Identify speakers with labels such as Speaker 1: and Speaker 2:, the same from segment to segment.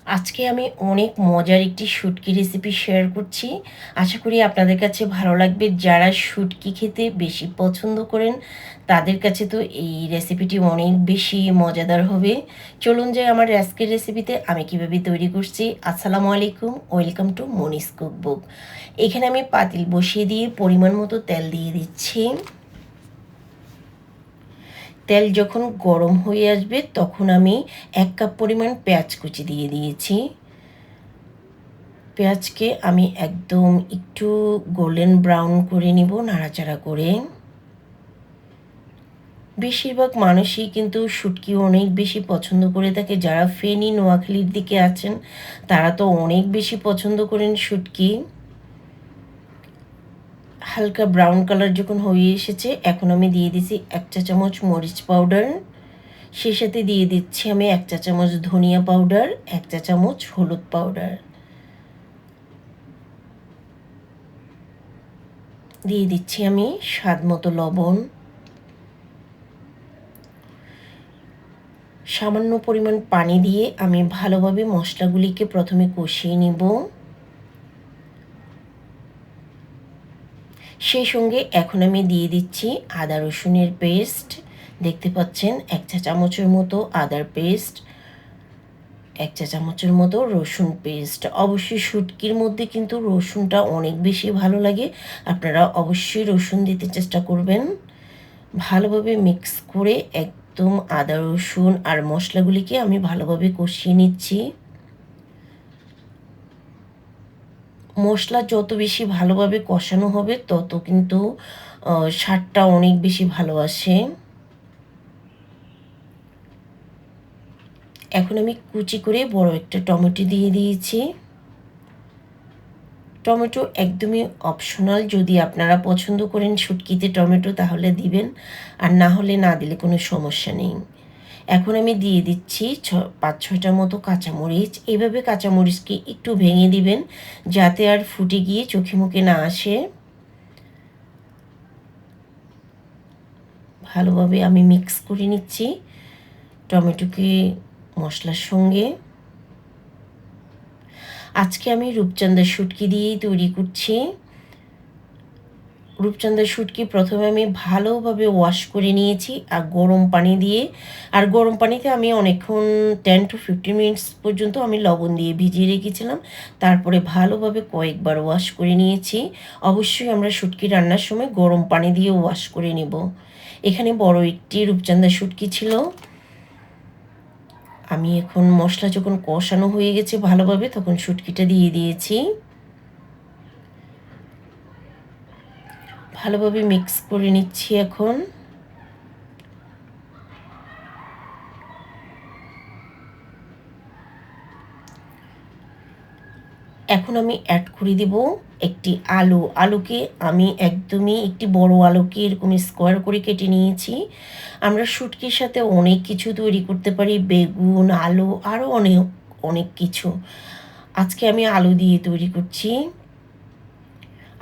Speaker 1: আজকে আমি অনেক মজার একটি শুটকি রেসিপি শেয়ার করছি। আশা করি আপনাদের কাছে ভালো লাগবে। যারা শুটকি খেতে বেশি পছন্দ করেন, তাদের কাছে তো এই রেসিপিটি অনেক বেশি মজাদার হবে। চলুন যাই আমার আজকের রেসিপিতে আমি কিভাবে তৈরি করছি। আসসালামু আলাইকুম, ওয়েলকাম টু মনিস কুকবুক। এখানে আমি পাতিল বসিয়ে দিয়ে পরিমাণ মতো তেল দিয়ে দিচ্ছি। তেল যখন গরম হয়ে আসবে তখন আমি 1 কাপ পরিমাণ পেঁয়াজ কুচি দিয়ে দিয়েছি। পেঁয়াজকে আমি একদম একটু গোল্ডেন ব্রাউন করে নিব নাড়াচাড়া করে। বেশিরভাগ মানুষই কিন্তু শুটকি অনেক বেশি পছন্দ করে থাকে। যারা ফেনী নোয়াখালীর দিকে আছেন তারা তো অনেক বেশি পছন্দ করেন শুটকি। হালকা ব্রাউন কালার যখন হয়ে এসেছে এখন আমি দিয়ে দিছি 1 চা চামচ মরিচ পাউডার। সেই সাথে দিয়ে দিচ্ছি আমি 1 চা চামচ ধনিয়া পাউডার, 1 চা চামচ হলুদ পাউডার। দিয়ে দিচ্ছি আমি স্বাদ মতো লবণ। সামান্য পরিমাণ পানি দিয়ে আমি ভালোভাবে মশলাগুলিকে প্রথমে কষিয়ে নিব। সেই সঙ্গে এখন আমি দিয়ে দিচ্ছি আদা রসুনের পেস্ট। দেখতে পাচ্ছেন 1 চা চামচের মতো আদার পেস্ট, 1 চা চামচের মতো রসুন পেস্ট। অবশ্যই শুটকির মধ্যে কিন্তু রসুনটা অনেক বেশি ভালো লাগে। আপনারা অবশ্যই রসুন দিতে চেষ্টা করবেন। ভালোভাবে মিক্স করে একদম আদা রসুন আর মশলাগুলিকে আমি ভালোভাবে কষিয়ে নিচ্ছি। মশলা যত বেশি ভালোভাবে কষানো হবে তত কিন্তু স্বাদটা অনেক বেশি ভালো আসে। এখন আমি কুচি করে বড় একটা টমেটো দিয়ে দিয়েছি। টমেটো একদমই অপশনাল। যদি আপনারা পছন্দ করেন শুটকিতে টমেটো তাহলে দিবেন, আর না হলে না দিলে কোনো সমস্যা নেই। এখন আমি দিয়ে দিচ্ছি 5-6টা মতো কাঁচামরিচ। এভাবে কাঁচামরিচকে একটু ভেঙে দিবেন যাতে আর ফুটে গিয়ে চোখে মুখে না আসে। ভালোভাবে আমি মিক্স করে নিচ্ছি টমেটোকে মশলার সঙ্গে। আজকে আমি রূপচাঁদার শুটকি দিয়েই তৈরি করছি। রূপচাঁদার শুটকি প্রথমে আমি ভালোভাবে ওয়াশ করে নিয়েছি আর গরম পানি দিয়ে, আর গরম পানিতে আমি অনেকক্ষণ 10 to 15 মিনিটস পর্যন্ত আমি লবণ দিয়ে ভিজিয়ে রেখেছিলাম। তারপরে ভালোভাবে কয়েকবার ওয়াশ করে নিয়েছি। অবশ্যই আমরা শুটকি রান্নার সময় গরম পানি দিয়ে ওয়াশ করে নেব। এখানে বড় একটি রূপচাঁদার শুটকি ছিল। আমি এখন মশলা যখন কষানো হয়ে গেছে ভালোভাবে তখন শুটকিটা দিয়ে দিয়েছি। ভালোভাবে মিক্স করে নিচ্ছি এখন। এখন আমি অ্যাড করে দেব একটি আলু। আলুকে আমি একদমই একটি বড় আলুকে এরকম স্কোয়ার করে কেটে নিয়েছি। আমরা শুটকির সাথে অনেক কিছু তৈরি করতে পারি, বেগুন, আলু আরও অনেক অনেক কিছু। আজকে আমি আলু দিয়ে তৈরি করছি।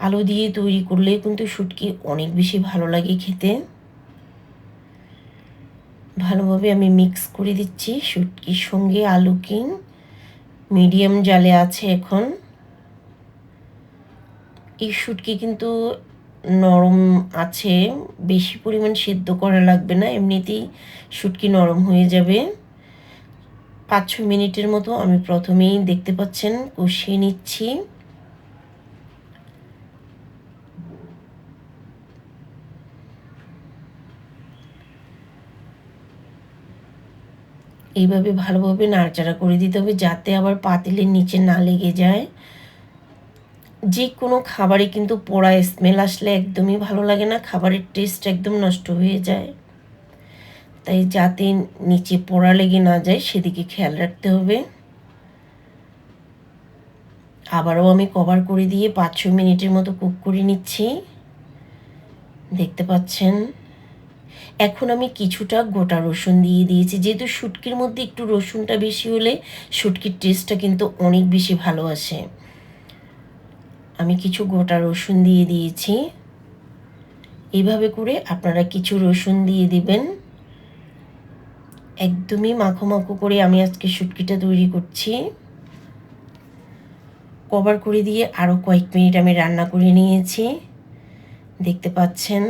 Speaker 1: আলু দিয়ে তৈরি করলে কিন্তু শুটকি অনেক বেশি ভালো লাগে খেতে। ভালোভাবে আমি মিক্স করে দিচ্ছি শুটকির সঙ্গে আলুকে। মিডিয়াম জালে আছে এখন। এই শুটকি কিন্তু নরম আছে, বেশি পরিমাণ সেদ্ধ করা লাগবে না, এমনিতেই শুটকি নরম হয়ে যাবে। 5-6 মিনিটের মতো আমি প্রথমেই দেখতে পাচ্ছেন কষিয়ে নিচ্ছি। এইভাবে ভালোভাবে নাড়াচাড়া করে দিতে হবে যাতে আবার পাতিলের নিচে না লেগে যায়। যে কোনো খাবারে কিন্তু পোড়া স্মেল আসলে একদমই ভালো লাগে না, খাবারের টেস্ট একদম নষ্ট হয়ে যায়। তাই যাতে নিচে পোড়া লেগে না যায় সেদিকে খেয়াল রাখতে হবে। আবারও আমি কভার করে দিয়ে 5-6 মিনিটের মতো কুক করে নিচ্ছি। দেখতে পাচ্ছেন এখন আমি কিছুটা গোটা রসুন দিয়ে দিয়েছি। যেহেতু শুটকির মধ্যে একটু রসুনটা বেশি হলে শুটকির টেস্টটা কিন্তু অনেক বেশি ভালো আসে। আমি কিছু গোটা রসুন দিয়ে দিয়েছি। এইভাবে করে আপনারা কিছু রসুন দিয়ে দিবেন। একদমই মাখো মাখো করে আমি আজকে শুটকিটা তৈরি করছি। কভার করে দিয়ে আরও কয়েক মিনিট আমি রান্না করে নিয়েছি। দেখতে পাচ্ছেন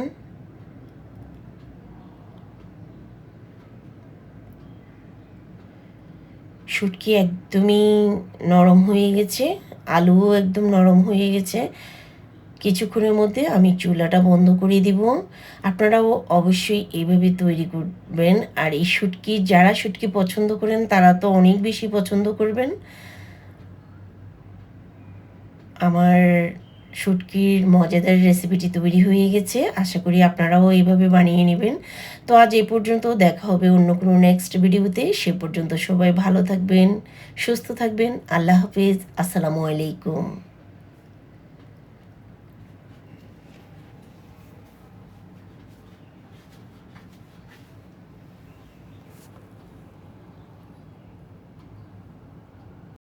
Speaker 1: শুটকি একদমই নরম হয়ে গেছে, আলুও একদম নরম হয়ে গেছে। কিছুক্ষণের মধ্যে আমি চুলাটা বন্ধ করে দিব। আপনারাও অবশ্যই এইভাবে তৈরি করবেন। আর এই শুটকি, যারা শুটকি পছন্দ করেন তারা তো অনেক বেশি পছন্দ করবেন। আমার শুটকির মজাদার রেসিপিটি তৈরি হয়ে গেছে। আশা করি আপনারাও এইভাবে বানিয়ে নেবেন। তো আজ এ পর্যন্ত, দেখা হবে অন্য কোনো নেক্সট ভিডিওতে। সে পর্যন্ত সবাই ভালো থাকবেন, সুস্থ থাকবেন। আল্লাহ হাফেজ। আসসালামু আলাইকুম।